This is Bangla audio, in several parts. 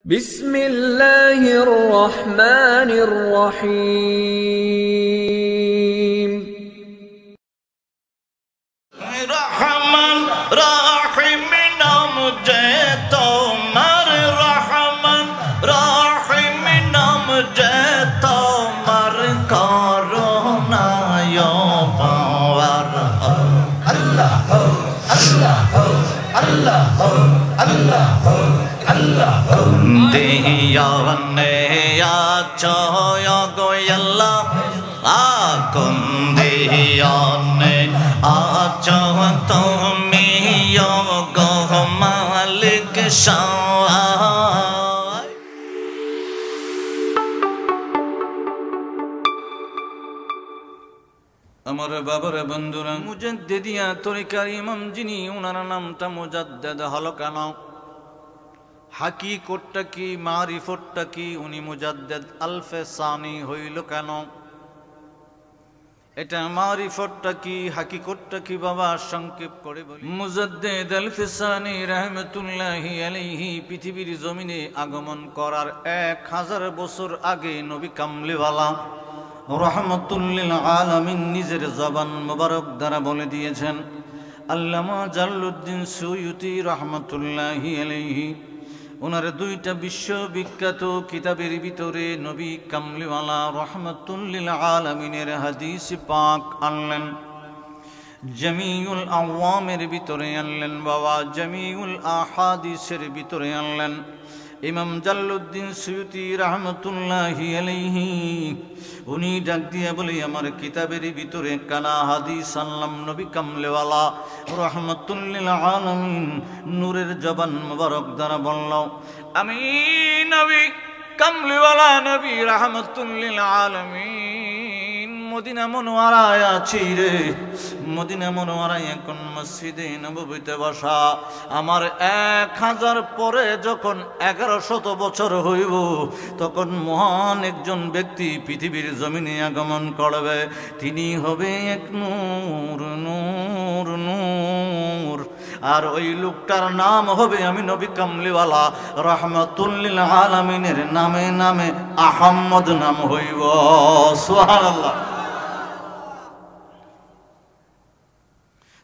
بسم الله الرحمن الرحيم রহমান রহিম নাম যে তোমার রহমান রহিম নাম যে তোমার করুণায় পাওয়ার আল্লাহ আল্লাহ আল্লাহ আল্লাহ আল্লাহ দিয়ানে আছো গো আল্লাহ আকুম দিয়ানে আছো তুমি গো মালিক শাহ। আমার বাবার বন্ধুরা, মুজাদ্দিদিয়া তরিকার ইমাম যিনি, ওনার নামটা মুজাদ্দেদ হলো কেন? হাকিকতটা কি, মারিফতটা কি? উনি মুজাদ্দেদ আলফে সানি হইল কেন? এটা মারিফতটা কি, হাকিকতটা কি বাবা সংক্ষেপ করে বলি। মুজাদ্দেদ আলফে সানি রাহমাতুল্লাহি আলাইহি পৃথিবীর জমিনে আগমন করার 1000 বছর আগে নবী কামলিওয়ালা রহমাতুল্লিল আলামিন নিজের জবান মোবারক দ্বারা বলে দিয়েছেন। আল্লামা জালালউদ্দিন সুয়ুতি রহমাতুল্লাহি আলাইহি ওনার 2টা বিশ্ববিখ্যাত কিতাবের ভিতরে নবী কামলিওয়ালা রহমাতুল্লিল আলামিনের হাদিস পাক আনলেন। জামিউল আওয়ামের ভিতরে আনলেন বাবা, জামিউল আহাদিসের ভিতরে আনলেন। ইমাম জালালউদ্দিন সুয়ুতি রহমাতুল্লাহি আলাইহি উনি ডাক দিয়ে বলে, আমার কিতাবের ভিতরে কানা হাদিস আনলাম নবী কামলিওয়ালা রহমাতুল্লিল আলামিন নূরের জবান মোবারক দ্বারা বলল, আমি নবী কামলিওয়ালা নবী রহমাতুল্লিল আলামিন মদিনা মুনওয়ারায় আছি রে। মদিনা মুনওয়ারায় এখন মসজিদে নববীতে বসা। আমার 1000 পরে যখন 1100 বছর হইব, তখন মহান একজন ব্যক্তি পৃথিবীর জমিনে আগমন করবে। তিনি হবে এক নূর নূর নূর, আর ওই লোকটার নাম হবে আমি নবী কামলিওয়ালা রহমাতুল্লিল আলামিনের নামে নামে আহম্মদ নাম হইব। সুবহানাল্লাহ।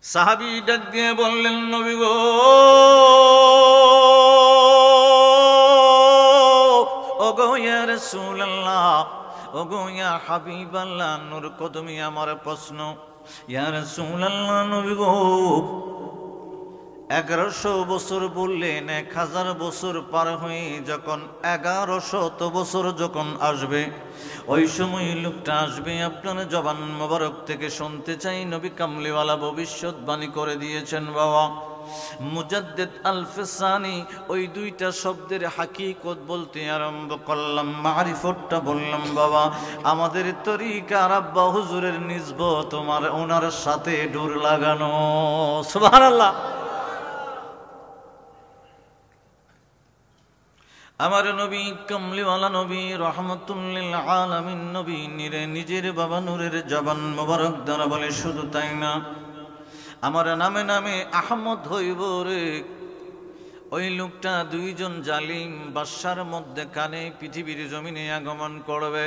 সাহাবী ডাক দিয়ে বললেন, নবী গো, ওগো ইয়া রাসূলুল্লাহ, ওগো ইয়া হাবিবাল্লাহ, নূর কদমে আমার প্রশ্ন। ইয়া রাসূলুল্লাহ, নবী গো, 1100 বছর বললেন, 1000 বছর পার হয়ে যখন 1100 বছর যখন আসবে, ওই সময় লোকটা আসবে, আপনার জবান মোবারক থেকে শুনতে চাই। নবী কামলিওয়ালা ভবিষ্যৎবাণী করে দিয়েছেন বাবা। মুজাদ্দেদ আলফে সানি ওই 2টা শব্দের হাকিকত বলতে আরম্ভ করলাম, মারিফতটা বললাম বাবা। আমাদের তরিকার আব্বা হুজুরের নিসবত তোমার ওনার সাথে ডোর লাগানো। সুবহানাল্লাহ। আমার নবী কামলিওয়ালা নবী রহমাতুল্লিল আলামিন নবী নিজের বাবা নূরের জবান মোবারক দ্বারা বলে, শুধু তাই না, আমার নামে নামে আহমদ হইব রে। ওই লোকটা 2জন জালিম বাদশার মধ্যে কানে পৃথিবীর জমিনে আগমন করবে।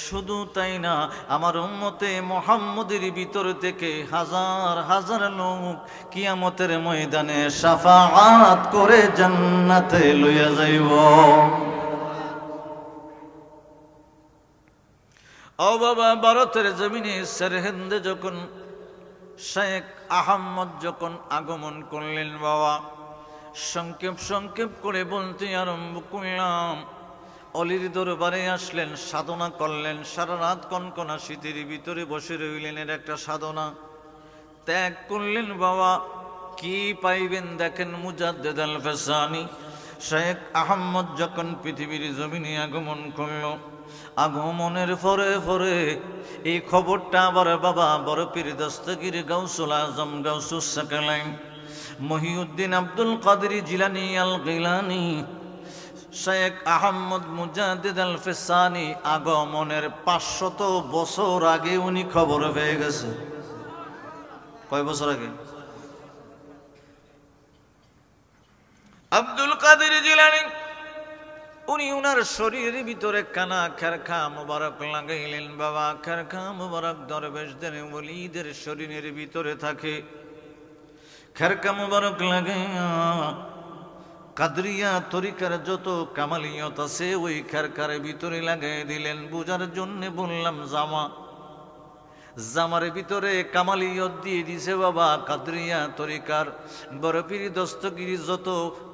শুধু তাই না, আমার উম্মতে মুহাম্মদের ভিতর থেকে 1000 হাজার লোক কিয়ামতের ময়দানে শাফাআত করে জান্নাতে লইয়া যাইব। ও বাবা, ভারতের জমিনে সরহিন্দে যখন শেখ আহমদ যখন আগমন করলেন বাবা, সংক্ষেপ করে বলতে আরম্ভ করলাম। অলির দরবারে আসলেন, সাধনা করলেন, সারা রাত কনকনা শীতের ভিতরে বসে রইলেন। এর একটা সাধনা ত্যাগ করলেন বাবা। কি পাইবেন দেখেন, মুজাদ্দেদ আলফে সানি শেখ আহমদ যখন পৃথিবীর জমিনে আগমন করল, আগমনের পরে পরে এই খবরটা আবার বাবা বড় পীর দস্তগীর গাউসুল আজম গাউসুস সাকালাইন মহিউদ্দিন আব্দুল কাদের জিলানী আল গিলানী শেখ আহমদ মুজাদ্দেদ আলফে সানি আগমনের 500 বছর আগে উনি খবর পেয়ে গেছে। কয় বছর আগে? আব্দুল কাদের জিলানী উনি উনার শরীরের ভিতরে কানা খেরখা মুবারক লাগাইলেন। বাবা খেরখা মুবারক দরবেশদের ওলিদের শরীরের ভিতরে থাকে। খেরখা মুবারক লাগাইয়া কাদরিয়া তরিকার যত কামালিয়ত আছে ওই খেরখার ভিতরে লাগাই দিলেন। বুঝার জন্য বললাম জামার ভিতরে কামালিয়ত দিয়ে দিছে বাবা কাদরিয়া তরিকার। বড় পীর দস্তগিরি যত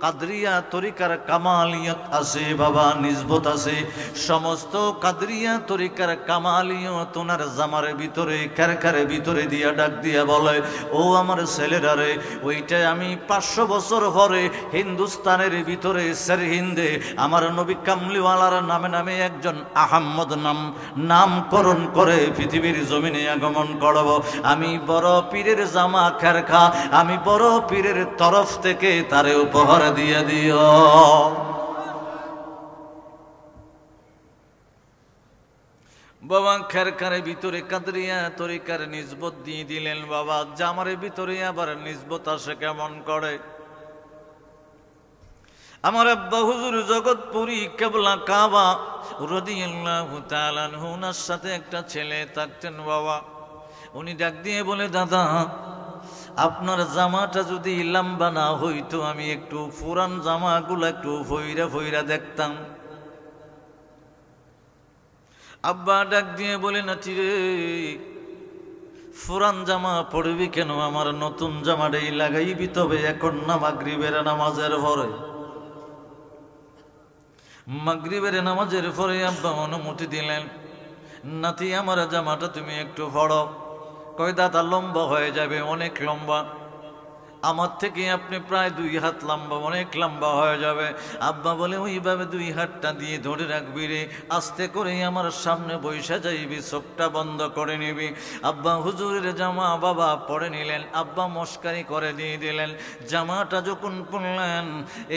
কাদরিয়া তরিকার কামালিয়ত আছে বাবা, নিসবত আছে, সমস্ত কাদরিয়া তরিকার কামালিয়ত ওনার জামার ভিতরে খেরখার ভিতরে দিয়া ডাক দিয়া বলে, ও আমার ছেলেরা রে, ওইটা আমি 500 বছর পরে হিন্দুস্তানের ভিতরে সরহিন্দে আমার নবী কামলিওয়ালার নামে নামে একজন আহম্মদ নামকরণ করে পৃথিবীর জমিনে আগমন করব। আমি বড় পীরের জামা খেরখা আমি বড় পীরের তরফ থেকে তারে উপহার দিয়ে দিও। বাবা খেরখার ভিতরে কাদরিয়া তরিকার নিসবত দিয়ে দিলেন। বাবা জামার ভিতরে আবার নিসবত আসে কেমন করে? আমার আব্বা হুজুর জগৎপুরী কেবলা কাবা রাদিয়াল্লাহু তাআলা আনহু, ওনার সাথে একটা ছেলে থাকতেন বাবা। উনি ডাক দিয়ে বলে, দাদা আপনার জামাটা যদি লম্বা না হইতো আমি একটু পুরান জামাগুলো একটু ফইরা ফইরা দেখতাম। আব্বা ডাক দিয়ে বলে, নাতি রে পুরান জামা পড়বি কেন? আমার নতুন জামাটাই লাগাইবি, তবে এখন না মাগরিবের নামাজের পরে। মাগরিবের নামাজের পরে আব্বা অনুমতি দিলেন, নাতি আমার জামাটা তুমি একটু পড়ো। কয় দাদা লম্বা হয়ে যাবে, অনেক লম্বা, আমার থেকে আপনি প্রায় 2 হাত লম্বা, অনেক লম্বা হয়ে যাবে। আব্বা বলে, ওইভাবে 2 হাতটা দিয়ে ধরে রাখবি রে, আস্তে করে আমার সামনে বৈশা যাইবি, চোখটা বন্ধ করে নিবি। আব্বা হুজুরের জামা বাবা পরে নিলেন। আব্বা মস্কারি করে দিয়ে দিলেন। জামাটা যখন পরলেন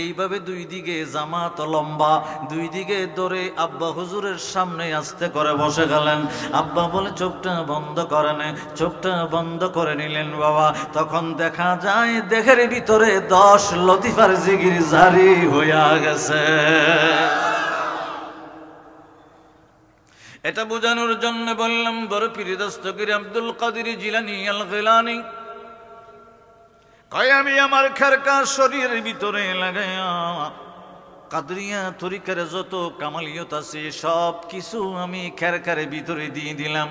এইভাবে 2 দিকে জামা তো লম্বা, 2 দিকে ধরে আব্বা হুজুরের সামনে আস্তে করে বসে গেলেন। আব্বা বলে, চোখটা বন্ধ করে নে। চোখটা বন্ধ করে নিলেন বাবা। তখন দেখা যায় দেহের ভিতরে 10 লতিফার জিকির জারি হইয়া গেছে। এটা বোঝানোর জন্য বললাম, বড় পীর দস্তগীর আব্দুল কাদের জিলানী আল গিলানী কয়, আমি আমার খেরকা শরীরের ভিতরে লাগাইয়া কাদরিয়া তরিকার যত কামালিয়ত আছে সব কিছু আমি খেরখার ভিতরে দিয়ে দিলাম।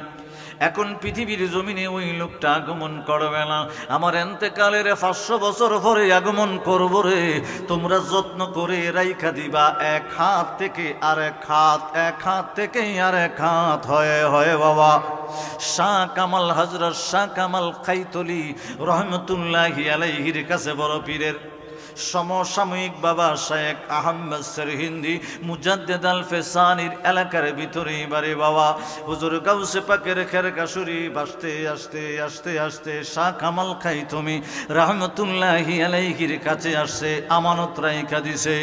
এখন পৃথিবীর জমিনে ওই লোকটা আগমন করবে না, আমার এন্তেকালের 500 বছর পরে আগমন করব রে। তোমরা যত্ন করে রাইখা দিবা, 1 হাত থেকে আরেক হাত, 1 হাত থেকে আরেক হাত হয়ে হয়ে বাবা। শাহ কামাল হযরত শাহ কামাল খাইতলি রহমতুল্লাহি আলাইহির কাছে বড় পীরের সমসাময়িক বাবা শেখ আহমদ সরহিন্দি মুজাদ্দেদ আল ফেসানির এলাকার ভিতরে বারে বাবা হুজুর গাউসে পাকের খেরকা শরীফ আসতে আসতে আসতে আসতে শাহ কামাল খাইতমি রহমতুল্লাহি আলাইহির কাছে আসছে, আমানত রাইখা দিছে।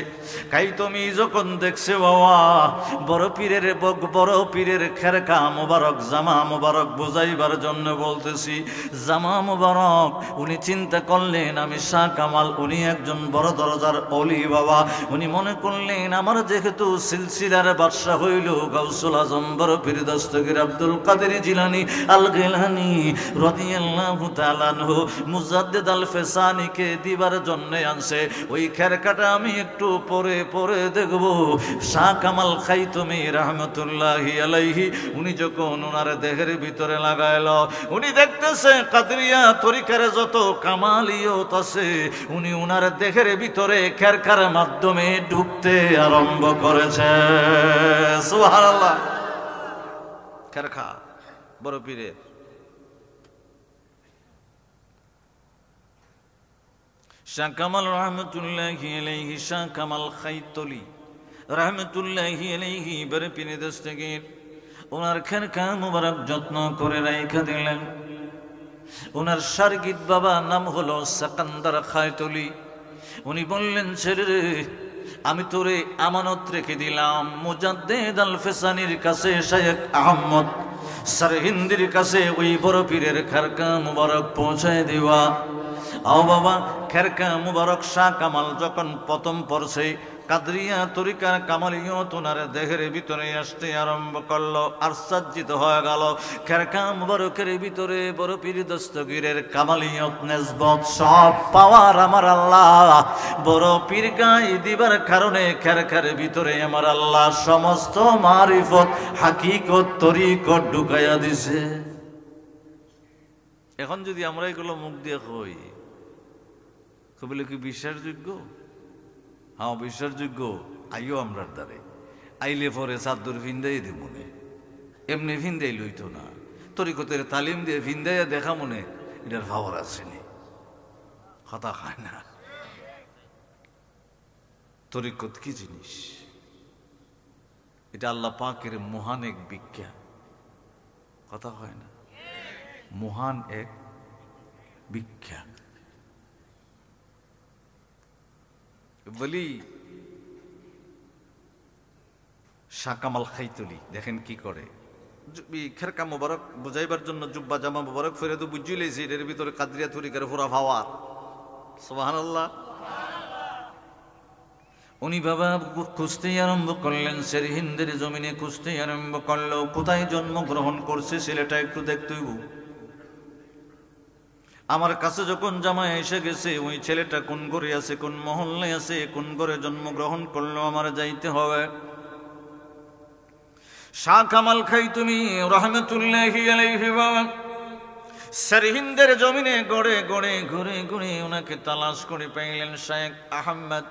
খাইতমি যখন দেখছে বাবা বড় পীরের খেরকা মুবারক জামা মুবারক বুঝাইবার জন্য বলতেছি, জামা মুবারক উনি চিন্তা করলেন আমি শাহ কামাল, উনি একজন বড় দরজার ওলি বাবা। উনি মনে করলেন আমার যেহেতু সিলসিলার বাদশা হইল গাউসুল আজম বড় পীর দস্তগীর আব্দুল কাদের জিলানী আল গিলানী রাদিয়াল্লাহু তাআলা আনহু মুজাদ্দিদ আল ফেসানিকে দিবার জন্য আনছে। ওই খেরকাটা আমি একটু পরে পরে দেখব। শাহ কামাল খাইতমি রহমতুল্লাহি আলাইহি উনি যখন ওনার দেহের ভিতরে লাগাইল, উনি দেখতেছে কাদরিয়া তরিকার যত কামালিয়ত আছে উনি ওনার দেহের ভিতরে খেরকার মাধ্যমে ঢুকতে আরম্ভ করেছে। সুবহানাল্লাহ। খেরকা বড় পীরের শাহ কামাল রহমতুল্লাহি আলাইহি, শাহ কামাল খাইতলি রহমতুল্লাহি আলাইহি বড় পীর দস্তগীর ওনার খেরকা মুবারক যত্ন করে রাইখা দিলেন। ওনার শারগিদ বাবা নাম হলো সেকান্দার খাইতলি। উনি বললেন, ছেলে রে আমি তোরে আমানত রেখে দিলাম মুজাদ্দিদ আল ফেসানির কাছে, শেখ আহমদ সরহিন্দির কাছে ওই বড় পীরের খেরকা মুবারক পৌঁছায় দিবা। ও বাবা খেরকা মুবারক শাহ কামাল যখন প্রথম পড়ছে কাদরিয়া তরিকার কামালিয়ত ওনার দেহের ভিতরে আসতে আরম্ভ করলো, আশ্চর্যিত হয়ে গেল। খেরকা মুবারকের ভিতরে বড় পীর দস্তগীরের কামালিয়ত নেসবত সব পাওয়ার আমার আল্লাহ বড় পীর গায়ে দিবার কারণে খেরকার ভিতরে আমার আল্লাহ সমস্ত মারিফত হাকিকত তরিকত ঢুকাইয়া দিছে। এখন যদি আমরা এগুলো মুখ দিয়ে কই, কবিলে কি বিশ্বাসযোগ্য? হ্যাঁ বিশ্বাসযোগ্য। আইও আমরার দ্বারে আইলে পরে চাদর ফিন্দাই দি মনে, এমনি ফিন্দাই লইতো না, তরিকতের তালিম দিয়ে ফিন্দাইয়া দেখা মনে এটার ভাবার আসেনি, কথা খায় না। তরিকত কি জিনিস? এটা আল্লাহ পাকের মহান এক বিজ্ঞা, কথা হয় না, মহান এক বিজ্ঞা। বলি শাহ কামাল খাইতলি দেখেন কি করে, খেরকা মোবারক বুঝাইবার জন্য জুব্বা জামা মোবারক ফেরে তো বুঝিয়ে লেছি এর ভিতরে কাদরিয়া তরিকার পুরা ভাওয়ার। সুবহানাল্লাহ। উনি বাবা খুঁজতে আরম্ভ করলেন, সেরহিন্দের জমিনে খুঁজতে আরম্ভ করলো, কোথায় জন্মগ্রহণ করছে ছেলেটা একটু দেখতেই। আমার কাছে যখন জামাই এসে গেছে, ওই ছেলেটা কোন ঘরে আছে, কোন মহল্লায় আছে, কোন ঘরে জন্মগ্রহণ করলো, আমার যাইতে হবে। শাহ কামাল খাইতুমি রহমতুল্লাহি আলাইহি বাবা সরহিন্দের জমিনে গড়ে গড়ে ঘুরে ঘুরে ওনাকে তালাশ করে পাইলেন। শেখ আহমদ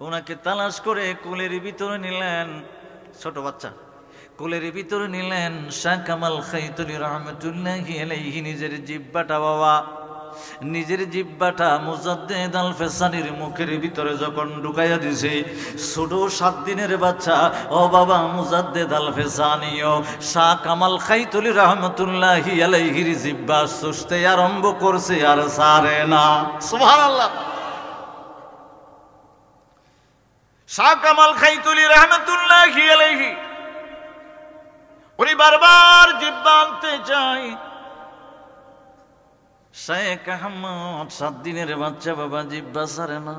ওনাকে তালাশ করে কোলের ভিতরে নিলেন, ছোট বাচ্চা কোলের ভিতরে নিলেন। শাহ কামাল খাইতুলি রহমতুল্লাহি আলাইহি নিজের জিহ্বাটা বাবা, নিজের জিহ্বাটা মুজাদ্দেদ আল ফেসানির মুখের ভিতরে যখন ঢুকাইয়া দিছে, ছোট 7 দিনের বাচ্চা ও বাবা মুজাদ্দেদ আল ফেসানিও শাহ কামাল খাইতুলি রহমতুল্লাহি আলাইহির জিহ্বা চুষতে আরম্ভ করছে, আর ছাড়ে না। সুবহানাল্লাহ। শাহ কামাল খাইতুলি রহমতুল্লাহি আলাইহি উনি বারবার জিহ্বা আনতে চাই। শেখ আহমদ 7 দিনের বাচ্চা বাবা, জিহ্বা ছাড়ে না।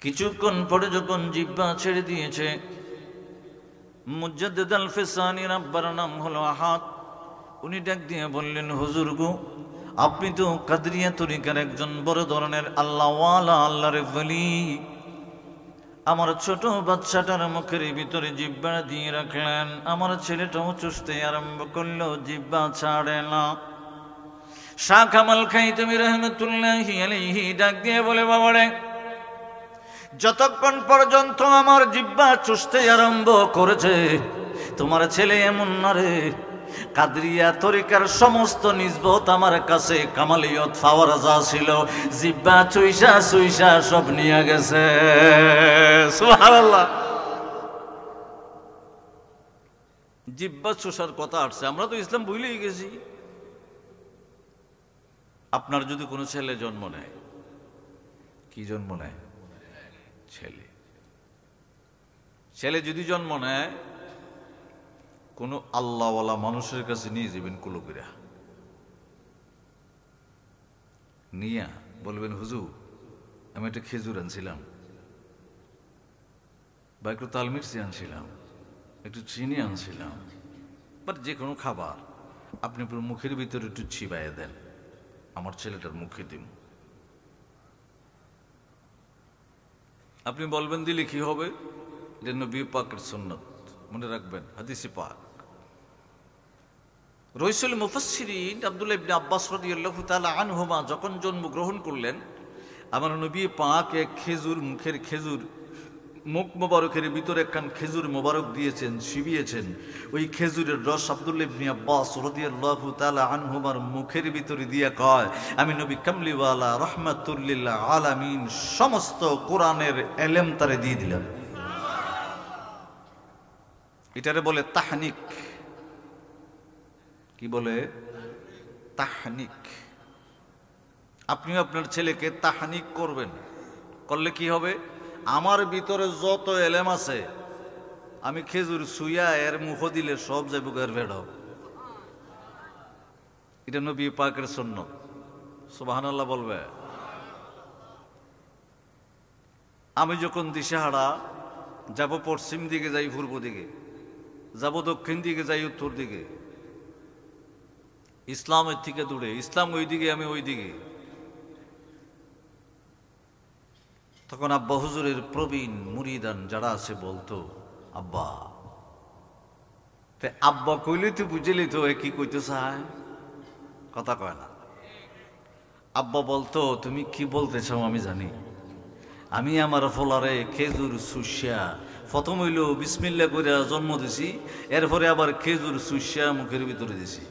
কিছুক্ষণ পরে যখন জিহ্বা ছেড়ে দিয়েছে, মুজাদ্দেদ আল ফেসানির আব্বার নাম হলো আহাদ, উনি ডাক দিয়ে বললেন, হুজুর গো, আপনি তো কাদরিয়া তরিকার একজন বড় ধরনের আল্লাহওয়ালা, আল্লাহর ওলি। আমার ছোট বাচ্চাটার মুখের ভিতরে জিহ্বা দিয়ে রাখলেন, আমার ছেলেটাও চুষতে আরম্ভ করলো, জিহ্বা ছাড়ে না। শাহ কামাল খাইতুমি রহমতুল্লাহি আলাইহি ডাক দিয়ে বলে, বাবারে, যতক্ষণ পর্যন্ত আমার জিহ্বা চুষতে আরম্ভ করেছে, তোমার ছেলে এমন না রে, কাদরিয়া তরিকার সমস্ত নিসবত আমার কাছে কামালিয়ত পাওয়ার যা ছিল, জিহ্বা চুইসা চুইসা সব নিয়ে গেছে। সুবহানাল্লাহ। জিহ্বা চুষার কথা আসছে, আমরা তো ইসলাম ভুলেই গেছি। আপনার যদি কোনো ছেলে জন্ম নেয়, কি জন্ম নেয়? ছেলে। ছেলে যদি জন্ম নেয়, কোন আল্লাহওয়ালা মানুষের কাছে নিয়ে যাবেন, কুলকিরা নিয়া বলবেন, হুজুর আমি একটা খেজুর আনছিলাম, বা একটু তালমির্চি আনছিলাম, একটু চিনি আনছিলাম, বাট যে কোনো খাবার আপনি পুরো মুখের ভিতরে একটু চিবাইয়া দেন, আমার ছেলেটার মুখে দিন। আপনি বলবেন, দিলে কি হবে? এটা নবী পাকের সুন্নাত, মনে রাখবেন, হাদিসে পাক। রইসুল মুফাসসিরিন আব্দুল্লাহ ইবনে আব্বাস রাদিয়াল্লাহু তাআলা আনহুমা যখন জন্মগ্রহণ করলেন, আমার নবী পাক এক খেজুর, মুখের খেজুর, মুখ মোবারকের ভিতরে একখান খেজুর মোবারক দিয়েছেন, শিবিয়েছেন। ওই খেজুরের রস আব্দুল্লাহ ইবনে আব্বাস রাদিয়াল্লাহু তাআলা আনহুমার মুখের ভিতরে দিয়ে কয়, আমি নবী কামলিওয়ালা রাহমাতুল লিল আলামিন সমস্ত কোরআনের ইলম তারে দিয়ে দিলাম। এটারে বলে তাহনিক। কি বলে? তাহনিক। আপনিও আপনার ছেলেকে তাহনিক করবেন, করলে কি হবে? আমার ভিতরে যত এলেম আছে, আমি খেজুর সুইয়া এর মুখ দিলে সব যাইব এর বেড়। এটা নবী পাকের সুন্নাত। সুবহানাল্লাহ বলবে। আমি যখন দিশেহারা, যাব পশ্চিম দিকে যাই পূর্ব দিকে, যাব দক্ষিণ দিকে যাই উত্তর দিকে, ইসলামের থেকে দূরে, ইসলাম ওই দিকে আমি ওই দিকে। তখন আব্বা হুজুরের প্রবীণ মুরিদান যারা আছে বলতো, আব্বা আব্বা কইলে তুই বুঝলি তো কি কইতে চায়, কথা কয় না। আব্বা বলতো, তুমি কি বলতে চাও আমি জানি। আমি আমার ফলারে খেজুর সুসিয়া প্রথম হইল বিসমিল্লা করে জন্ম দিছি, এরপরে আবার খেজুর সুসিয়া মুখের ভিতরে দিছি।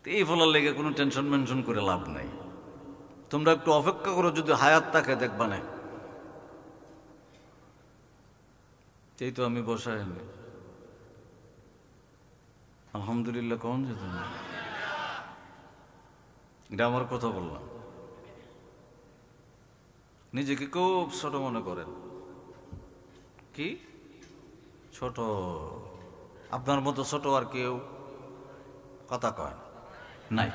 এই ফলার লেগে কোনো টেনশন মেনশন করে লাভ নাই। তোমরা একটু অপেক্ষা করো, যদি হায়াত থাকে দেখবা না। এই তো আমি বসাই আলহামদুলিল্লাহ কখন যেত না, এটা আমার কথা বললাম। নিজেকে খুব ছোট মনে করেন, কি ছোট, আপনার মতো ছোট আর কেউ কথা কয় নাই।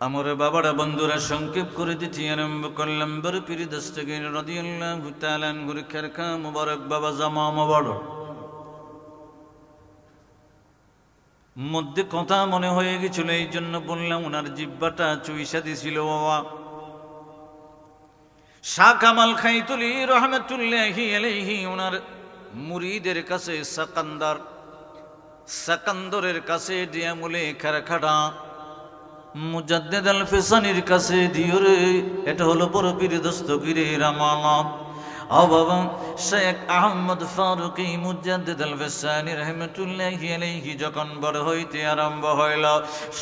আমার বাবারা বন্ধুরা সংক্ষেপ করে দিচ্ছি আরম্ভ করলাম। বড় পীর দস্তগীর রাদিয়াল্লাহু তাআলা আনহুর খারকা মুবারক বাবা জামা মুবারক মধ্যে কথা মনে হয়ে গেছিল, এই জন্য বললাম। ওনার জিহ্বাটা চুইসা দিছিল বাবা শাহ কামাল খাইতুলি রহমাতুল্লাহি আলাইহি। ওনার মুরিদের কাছে সাকান্দরের কাছে ডিয়ামুলে খারখাটা মুজাদ্দিদ আল ফিসানির কাছে দিও রে, এটা হলো বড় পীর দস্তগীরের আমানত। ও বাবা, শেখ আহমদ ফারুকী মুজাদ্দিদ আল ফিসানি রাহমাতুল্লাহি আলাইহি যখন বড় হইতে আরম্ভ হইল,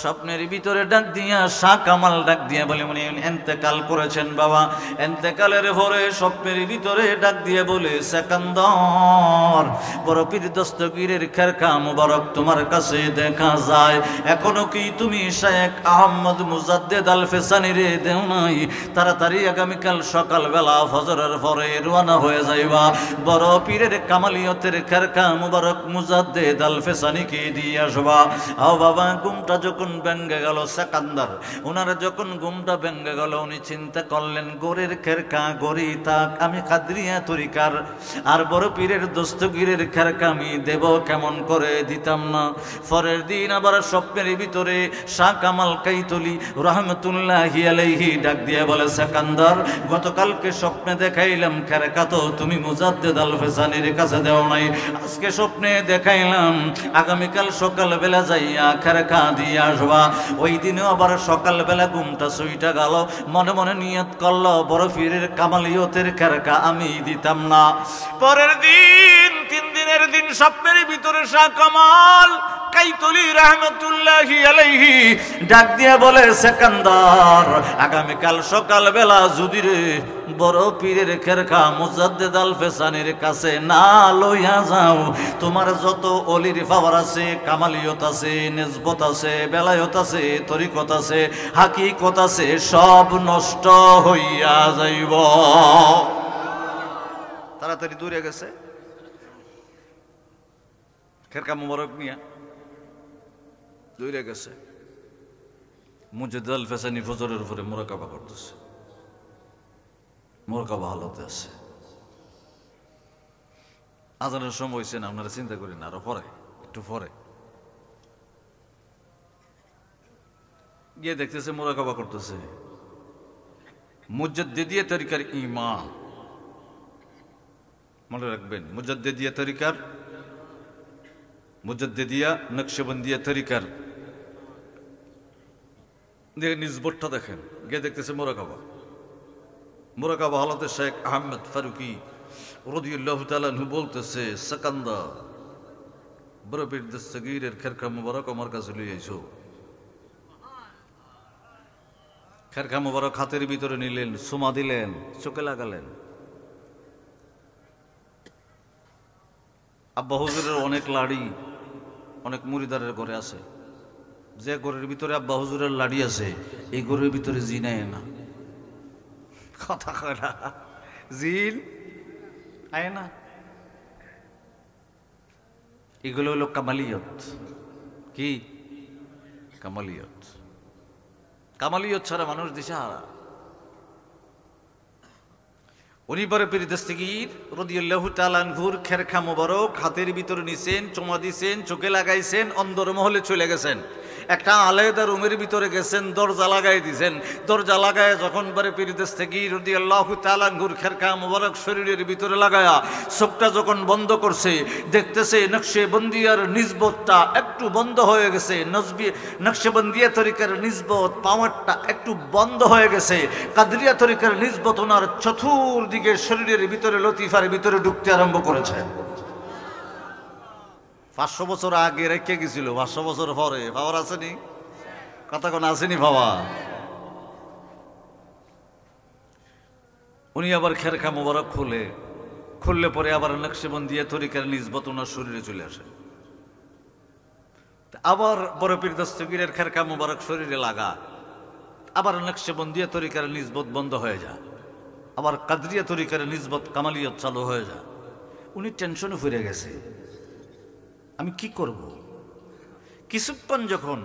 স্বপ্নের ভিতরে ডাক দিয়া শাহ কামাল ডাক দিয়া বলে, উনি ইন্তেকাল করেছেন বাবা। ইন্তেকালের পরে স্বপ্নের ভিতরে ডাক দিয়ে বলে, সেকান্দর, বড় পীর দস্তগীরের খারকা মুবারক তোমার কাছে দেখা যায়, এখনো কি তুমি শেখ আহমদ মুজাদ্দিদ আল ফিসানি রে দেও নাই? তাড়াতাড়ি আগামীকাল সকালবেলা ফজরের পরে রওনা হয়ে যাইবা, বড় পীরের কামালিয়তের খারকা মুবারক মুজাদ্দিদ আল ফিসানিকে দিয়ে আসবা। আও বাবা, ঘুমটা যখন ভেঙে গেল সেকান্দার, ওনার যখন ঘুমটা ভেঙে গেল, উনি চিন্তা করলেন, গোরের খারকা গরি থাক, আমি কাদরিয়া তরিকার, আর বড় পীরের দস্তগীরের খারকা আমি দেব কেমন করে, দিতাম না। পরের দিন আবার স্বপ্নের ভিতরে শাহ কামাল কাইতলি রহমাতুল্লাহি আলাইহি ডাক দিয়ে বলে, সেকান্দার, গতকালকে স্বপ্নে দেখাইলাম খারকা তো তুমি মুজাদ্দিদ আল ফিসানির কাছে দেও নাই, আজকে স্বপ্নে দেখাইলাম আগামীকাল সকালবেলা যাইয়া খারকা দিয়ে আসবা। ওই দিনও আবার সকালবেলা ঘুমটা সুইটা গেল, মনে মনে নিয়ত করলো, বড় পীরের কামালিয়তের খারকা আমি দিতাম না। পরের দিন, 3 দিনের দিন, স্বপ্নের ভিতরে শাহ কামাল কাইতলি রহমাতুল্লাহি আলাইহি ডাক দিয়ে বলে, সেকান্দার, আগামীকাল সকালবেলা যদি রে বড় পীরের খারকা মুজাদ্দিদ আল ফিসানির কাছে না লইয়া যাও, তোমার যত অলির পাওয়ার আছে, কামালিয়ত আছে, নিসবত আছে, বেলায়ত আছে, তরিকত আছে, হাকিকত আছে, সব নষ্ট হইয়া যাইব। তাড়াতাড়ি দূরে গেছে খারকা মুবারক নিয়া, দূরে গেছে। মুজাদ্দিদ আল ফিসানি ফজরের উপরে মুরাকাবা করতেছে, মুরাকাবা হালতে আছে। আজানের সময় হয়েছে না, আপনারা চিন্তা করেন না, আরো পরে, একটু পরে গিয়ে দেখতেছে মুরাকাবা করতেছে। মুজাদ্দিদিয়া তরিকার ইমাম, মনে রাখবেন, মুজাদ্দিদিয়া তরিকার, মুজাদ্দিদিয়া নকশবন্দিয়া তরিকার নিসবতটা দেখেন। গিয়ে দেখতেছে মুরাকাবা হালতে শেখ আহমদ ফারুকী রাদিয়াল্লাহু তাআলা আনহু বলতেছে, সেকান্দার, বড় পীর দস্তগীরের খারকা মুবারক আমার কাছে লইয়া আইছো। খারকা মুবারক হাতের ভিতরে নিলেন, সুমা দিলেন, চোখে লাগালেন। আব্বা হুজুরের অনেক লাড়ি, অনেক মুরিদারের ঘরে আছে। যে ঘরের ভিতরে আব্বা হুজুরের লাড়ি আছে, এই ঘরের ভিতরে জিন আয় না, কথা কয় না, জিন আয় না। এগুলো হলো কামালিয়ত। কি কামালিয়ত? কামালিয়ত ছাড়া মানুষ দিশাহারা। উনি পরে পীর দস্তগীর রাদিয়াল্লাহু তাআলা আনহুর খেরখা মোবারক হাতের ভিতরে নিছেন, চুমা দিছেন, চোখে লাগাইছেন, অন্দর মহলে চলে গেছেন। একটা আলাদা রুমের ভিতরে গেছেন, দরজা লাগাই দিয়েছেন। দরজা লাগায় যখন পরে পীর দস্তগীর রাদিয়াল্লাহু তাআলা আনহুর খেরখা মোবারক শরীরের ভিতরে লাগায়া চোখটা যখন বন্ধ করছে, দেখতেছে নকশেবন্দিয়ার নিসবতটা একটু বন্ধ হয়ে গেছে, নকশেবন্দিয়া তরিকার নিসবত পাওয়ারটা একটু বন্ধ হয়ে গেছে। কাদরিয়া তরিকার নিসবত ওনার চতুর্দিকে শরীরের ভিতরে লতিফার ভিতরে ঢুকতে আরম্ভ করেছে। 500 বছর আগে রেখে গেছিল, 500 বছর পরে পাওয়ার আসেনি, কথা কোন আসেনি বাবা। উনি আবার খেরখা মোবারক খুললে পরে আবার নকশেবন্দিয়া তরিকার নিসবত ওনার শরীরে চলে আসে। আবার বড় পীর দস্তগীরের খেরখা মোবারক শরীরে লাগা, আবার নকশেবন্দিয়া তরিকার নিসবত বন্ধ হয়ে যায়, আবার কাদরিয়া তরিকার নিসবত কামালিয়ত চালু হয়ে যায়। উনি টেনশনে ফিরে গেছে, আমি কি করব। কিছুক্ষণ যখন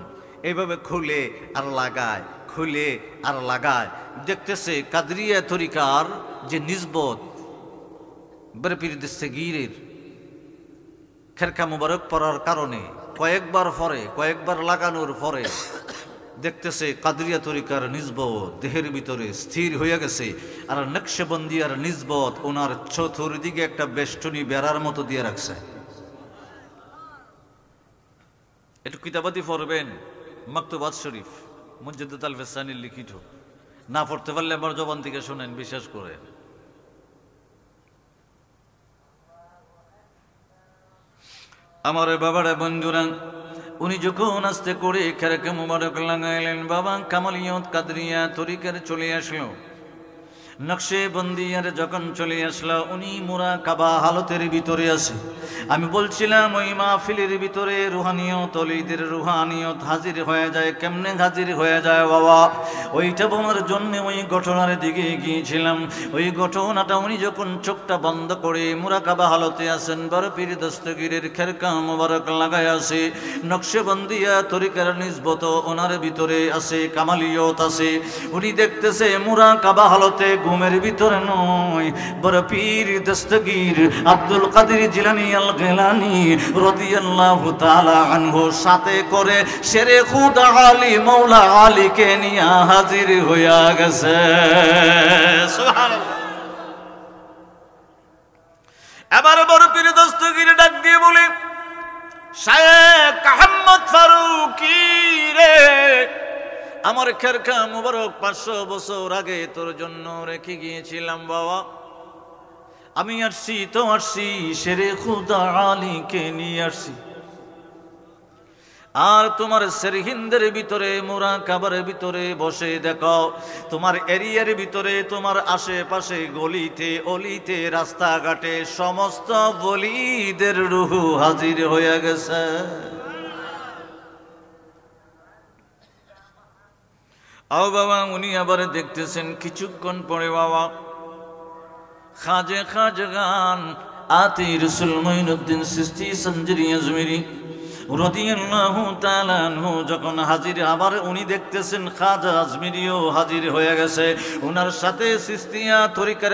এইভাবে খুলে আর লাগায়, খুলে আর লাগায়, দেখতেছে কাদরিয়া তরিকার যে নিসবত বড় পীর দস্তগীরের খেরখা মোবারক পড়ার কারণে কয়েকবার লাগানোর পরে দেখতেছে কাদরিয়া তরিকার নিসবত দেহের ভিতরে স্থির হয়ে গেছে। আর নকশেবন্দিয়ার নিসবত ওনার চতুর্দিকে একটা বেষ্টনী বেড়ার মতো দিয়ে রাখছে। একটু কিতাবাতি পড়বেন, মাকতুবাত শরীফ মুজাদ্দিদ আল ফেসানির লিখিত, না পড়তে পারলে আমার জবান থেকে শোনেন, বিশ্বাস করে। আমার বাবারা বন্ধুরা, উনি যখন আস্তে করে খেরখা মোবারক লাগাইলেন, বাবা কামালিয়ত কাদরিয়া তরিকার চলে আসলো। নকশেবন্দিয়ার যখন চলে আসলো, উনি মুরাকাবা হালতের ভিতরে আছে। আমি বলছিলাম ওই মাহফিলের ভিতরে রুহানিয়ত, অলিদের রুহানিয়ত হাজির হয়ে যায়। কেমনে হাজির হয়ে যায় বাবা, ওইটা বলার জন্য ওই ঘটনার দিকে গিয়েছিলাম। ওই ঘটনাটা উনি যখন চোখটা বন্ধ করে মুরাকাবা হালতে আছেন, বড় পীর দস্তগীরের খেরখা মোবারক লাগায় আছে, নকশেবন্দিয়া তরিকার নিসবত ওনার ভিতরে আছে, কামালিয়ত আছে। উনি দেখতেছে মুরাকাবা হালতে, ঘুমের ভিতরে নয়, বড় পীর দস্তগীর আব্দুল কাদের জিলানী আল গিলানী রাদিয়াল্লাহু তাআলা আনহু সাথে করে শেরে খুদা আলী মাওলা আলীকে নিয়ে হাজির হইয়া গেছে। সুবহানাল্লাহ। এবার বড় পীর দস্তগীর ডাক দিয়ে বলে, শায়েখ আহমদ ফারুকী রে, আমার খেরখা মোবারক 500 বছর আগে তোর জন্য রেখে গিয়েছিলাম বাবা। আমি আসছি তো আসছি, শেরে খুদা আলীকে নিয়ে আসছি। আর তোমার সেরহিন্দের ভিতরে মুরাকাবার ভিতরে বসে দেখো, তোমার এরিয়ার ভিতরে, তোমার আশেপাশে গলিতে অলিতে রাস্তাঘাটে সমস্ত বলিদের রূহ হাজির হয়ে গেছে। আও বাবা, উনি আবার দেখতেছেন কিছুক্ষণ পরে বাবা খাজগান আতি রসুল মঈনুদ্দিন চিশতি সঞ্জরি আজমিরি রাদিয়াল্লাহু তাআলা আনহু যখন হাজির, আবার উনি দেখতেছেন খাজা আজমিরিও হাজির হয়ে গেছে। ওনার সাথে চিশতিয়া তরিকার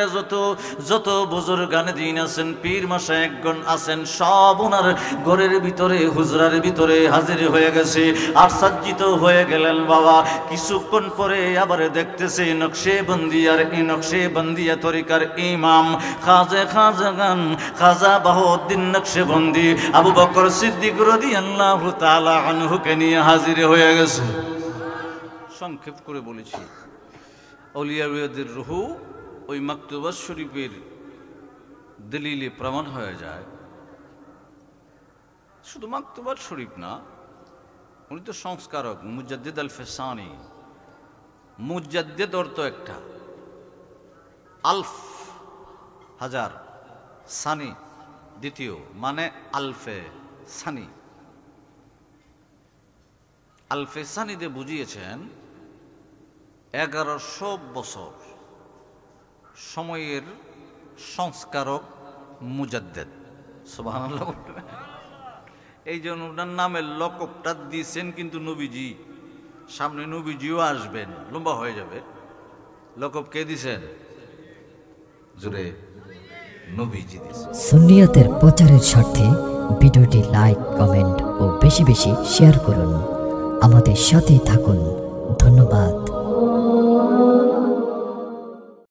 যত বুজুর্গান দিন আছেন, পীর মাশায়েখগণ আছেন, সব ওনার ঘরের ভিতরে হুজরার ভিতরে হাজির হয়ে গেছে আর সজ্জিত হয়ে গেলেন বাবা। কিছুক্ষণ পরে আবার দেখতেছে নকশেবন্দিয়া তরিকার ইমাম খাজাগান খাজা বাহাউদ্দিন নকশেবন্দি আবু বকর সিদ্দিক রাদিয়াল্লাহু তাআলা আনহুকে নিয়ে হাজির হয়ে গেছে। সংক্ষেপ করে বলেছি, আউলিয়াদের রূহ ওই মাকতুবাত শরীফের দলিলে প্রমাণ হয়ে যায়। শুধু মাকতুবাত শরীফ না, উনি তো সংস্কারক, মুজাদ্দিদ আল ফেসানি। মুজাদ্দিদ অর্থ একটা, আলফ হাজার, সানি দ্বিতীয়, মানে আলফে সানি। আলফে সানিতে বুঝিয়েছেন 1100 বছর সময়ের সংস্কারক মুজাদ্দিদ। সুবহানাল্লাহ। এই জন্য ওনার নামের লকবটা দিয়েছেন কিন্তু নবীজি সামনে নবীজিও আসবেন, লম্বা হয়ে যাবে। লকব কে দিছেন? জোরে নবীজি দিছেন। সুন্নিয়তের প্রচারের স্বার্থে ভিডিওটি লাইক, কমেন্ট ও বেশি বেশি শেয়ার করুন। আমাদের সাথেই থাকুন।